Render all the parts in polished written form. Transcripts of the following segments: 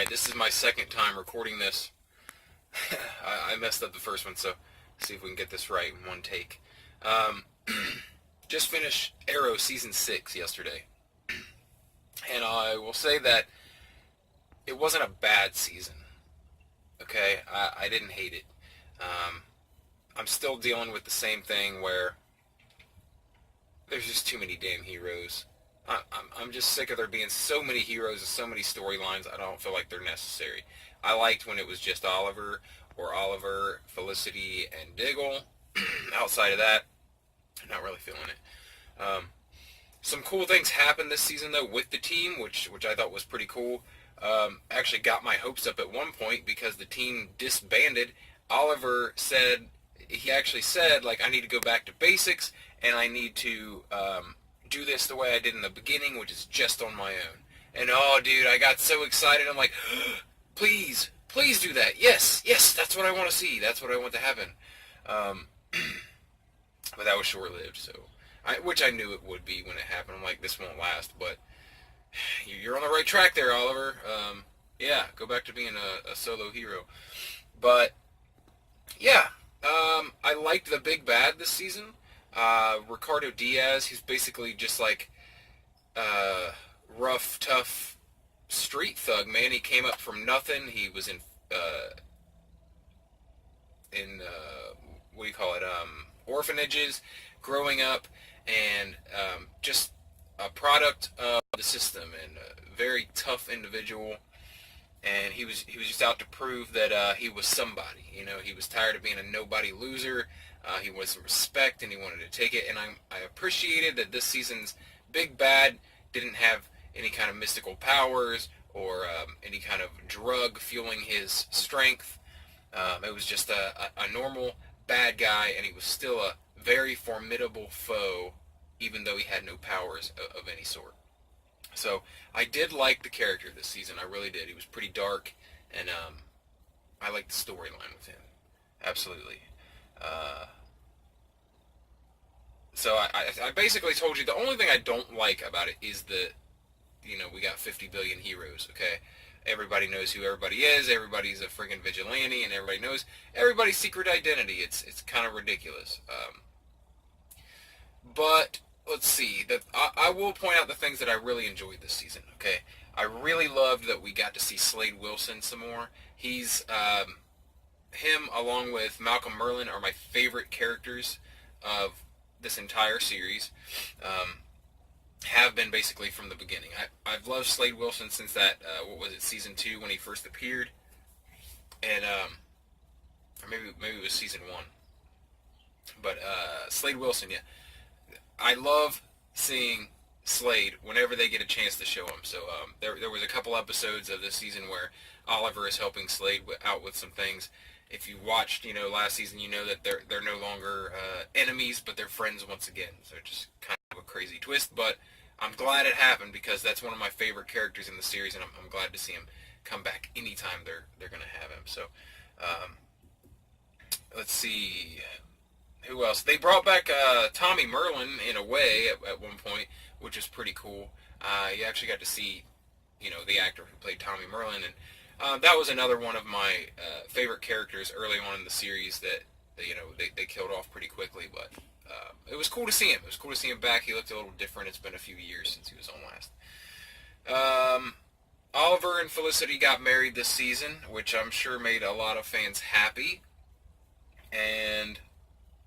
Alright, this is my second time recording this. I messed up the first one, so let's see if we can get this right in one take. Um, just finished Arrow Season 6 yesterday. And I will say that it wasn't a bad season. Okay? I didn't hate it. I'm still dealing with the same thing where there's just too many damn heroes. I'm just sick of there being so many heroes and so many storylines. I don't feel like they're necessary. I liked when it was just Oliver, Felicity, and Diggle. Outside of that, I'm not really feeling it. Some cool things happened this season, though, with the team, which I thought was pretty cool. Actually got my hopes up at one point because the team disbanded. Oliver said, like, I need to go back to basics, and I need to do this the way I did in the beginning, which is just on my own. And oh, dude, I got so excited. I'm like, please do that. Yes, that's what I want to see. That's what I want to happen. But that was short-lived, so which I knew it would be when it happened. I'm like, this won't last, but you're on the right track there, Oliver. Yeah, go back to being a solo hero. But yeah, I liked the big bad this season. Ricardo Diaz, he's basically just like rough, tough street thug, man. He came up from nothing. He was in what do you call it, orphanages, growing up, and just a product of the system, and a very tough individual. And he was just out to prove that he was somebody. You know, he was tired of being a nobody loser. He wanted some respect, and he wanted to take it. And I appreciated that this season's big bad didn't have any kind of mystical powers or any kind of drug fueling his strength. It was just a normal bad guy, and he was still a very formidable foe, even though he had no powers of any sort. So I did like the character this season. I really did. He was pretty dark, and I liked the storyline with him. Absolutely. So I basically told you the only thing I don't like about it is we got 50 billion heroes, okay? Everybody knows who everybody is. Everybody's a friggin' vigilante, and everybody knows everybody's secret identity. It's kind of ridiculous. But let's see. I will point out the things that I really enjoyed this season, okay? I really loved that we got to see Slade Wilson some more. He's him along with Malcolm Merlyn are my favorite characters of this entire series. Have been basically from the beginning. I've loved Slade Wilson since that, season 2 when he first appeared, and or maybe it was season 1. But Slade Wilson, yeah, I love seeing Slade whenever they get a chance to show him. So there was a couple episodes of this season where Oliver is helping Slade out with some things. If you watched, last season, you know that they're no longer enemies, but they're friends once again. So just kind of a crazy twist, but I'm glad it happened because that's one of my favorite characters in the series, and I'm glad to see him come back anytime they're going to have him. So let's see. Who else? They brought back Tommy Merlyn in a way at one point, which is pretty cool. You actually got to see, the actor who played Tommy Merlyn, and that was another one of my favorite characters early on in the series that they killed off pretty quickly. But it was cool to see him. It was cool to see him back. He looked a little different. It's been a few years since he was on last. Oliver and Felicity got married this season, which I'm sure made a lot of fans happy, and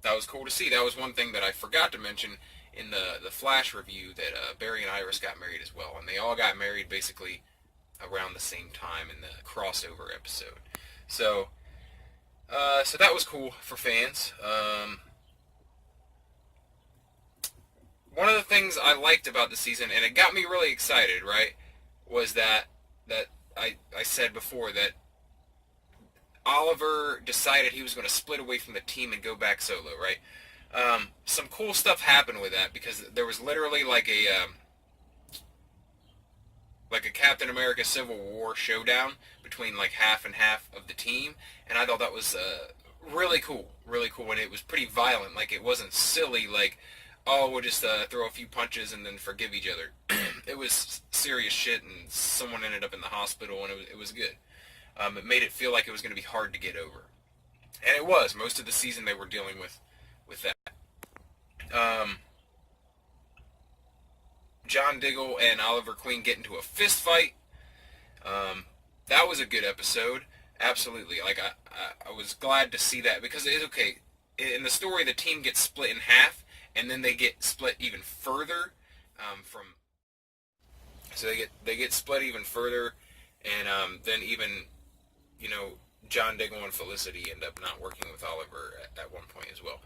that was cool to see. That was one thing that I forgot to mention in the Flash review, that Barry and Iris got married as well, and they all got married basically around the same time in the crossover episode. So that was cool for fans. One of the things I liked about the season, and it got me really excited, right, was that I said before that Oliver decided he was going to split away from the team and go back solo, right? Some cool stuff happened with that because there was literally like a Captain America Civil War showdown between like half and half of the team, and I thought that was really cool, and it was pretty violent. Like, it wasn't silly, like, oh, we'll just throw a few punches and then forgive each other. it was serious shit, and someone ended up in the hospital, and it was good. It made it feel like it was going to be hard to get over, and it was. Most of the season they were dealing with that. John Diggle and Oliver Queen get into a fist fight. That was a good episode. Absolutely. Like, I was glad to see that, because it is okay. In the story, the team gets split in half, and then they get split even further so they get split even further, and then even, John Diggle and Felicity end up not working with Oliver at one point as well.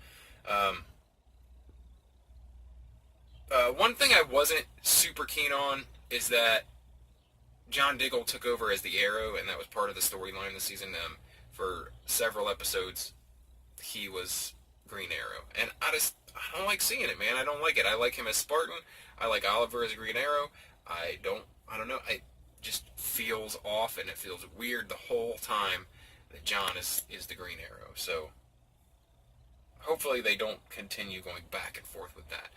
One thing I wasn't super keen on is that John Diggle took over as the Arrow, and that was part of the storyline this season. For several episodes, he was Green Arrow, and I don't like seeing it, man. I don't like it. I like him as Spartan. I like Oliver as Green Arrow. I don't know. It just feels off, and it feels weird the whole time that John is the Green Arrow. So hopefully they don't continue going back and forth with that.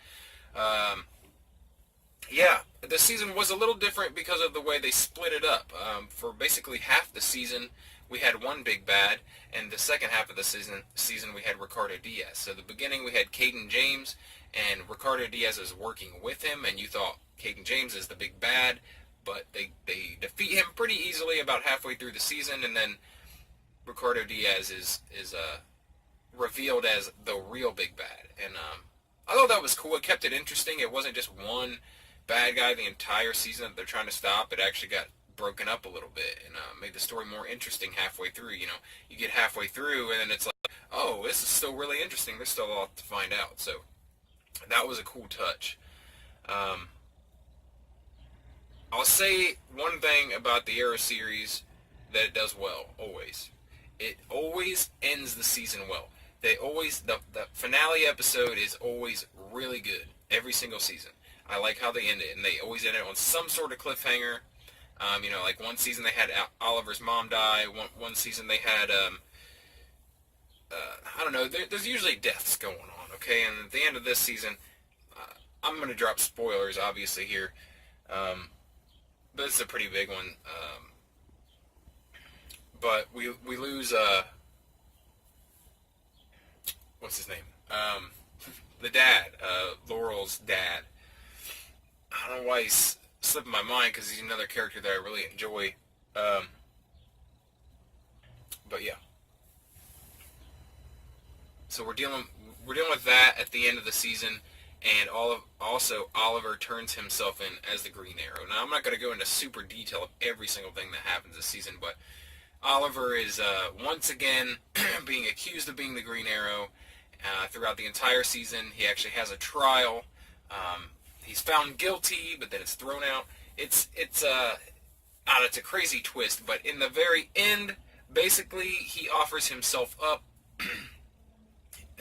Yeah, the season was a little different because of the way they split it up. For basically half the season, we had one big bad, and the second half of the season we had Ricardo Diaz. So the beginning we had Caden James, and Ricardo Diaz is working with him, and you thought Caden James is the big bad, but they defeat him pretty easily about halfway through the season, and then Ricardo Diaz is revealed as the real big bad. And I thought that was cool. It kept it interesting. It wasn't just one bad guy the entire season that they're trying to stop. It actually got broken up a little bit, and made the story more interesting halfway through. You get halfway through, and then it's like, oh, this is still really interesting. There's still a lot to find out. So that was a cool touch. I'll say one thing about the Arrow series that it does well, always. It always ends the season well. The finale episode is always really good, every single season. I like how they end it, and they always end it on some sort of cliffhanger. Like one season they had Oliver's mom die. One season they had, I don't know, there's usually deaths going on, okay? And at the end of this season, I'm going to drop spoilers, obviously, here. But it's a pretty big one. But we lose, what's his name? The dad, Laurel's dad. I don't know why he's slipping my mind, because he's another character that I really enjoy. But yeah. So we're dealing with that at the end of the season, and also Oliver turns himself in as the Green Arrow. Now I'm not going to go into super detail of every single thing that happens this season, but Oliver is once again being accused of being the Green Arrow. Throughout the entire season, he actually has a trial. He's found guilty, but then it's thrown out. It's a crazy twist, but in the very end, basically, he offers himself up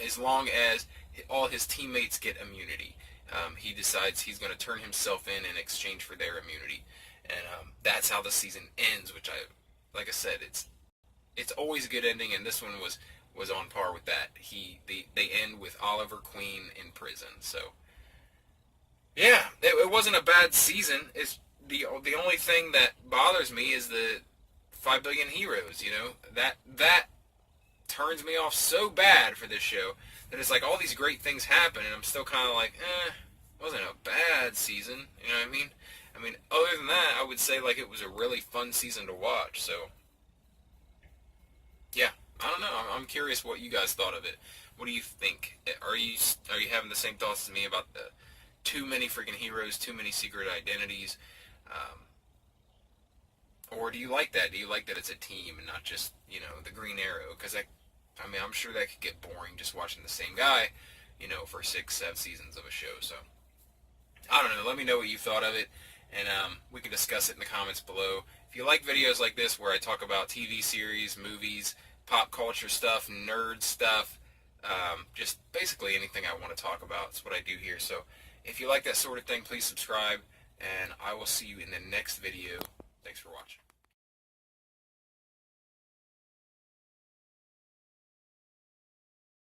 as long as all his teammates get immunity. He decides he's going to turn himself in exchange for their immunity, and that's how the season ends. Which like I said, it's always a good ending, and this one was on par with that. They end with Oliver Queen in prison. So yeah, it wasn't a bad season. It's the only thing that bothers me is the 5 billion heroes. That turns me off so bad for this show, that it's like all these great things happen, and I'm still kind of like, it wasn't a bad season. You know what I mean? I mean, other than that, I would say like it was a really fun season to watch. So yeah, I don't know. I'm curious what you guys thought of it. What do you think? Are you having the same thoughts as me about the too many freaking heroes, too many secret identities? Or do you like that? Do you like that it's a team and not just, the Green Arrow? Because I'm sure that could get boring just watching the same guy, for 6-7 seasons of a show. So I don't know. Let me know what you thought of it, and we can discuss it in the comments below. If you like videos like this where I talk about TV series, movies, pop culture stuff, nerd stuff, just basically anything I want to talk about, it's what I do here. So if you like that sort of thing, please subscribe, and I will see you in the next video. Thanks for watching.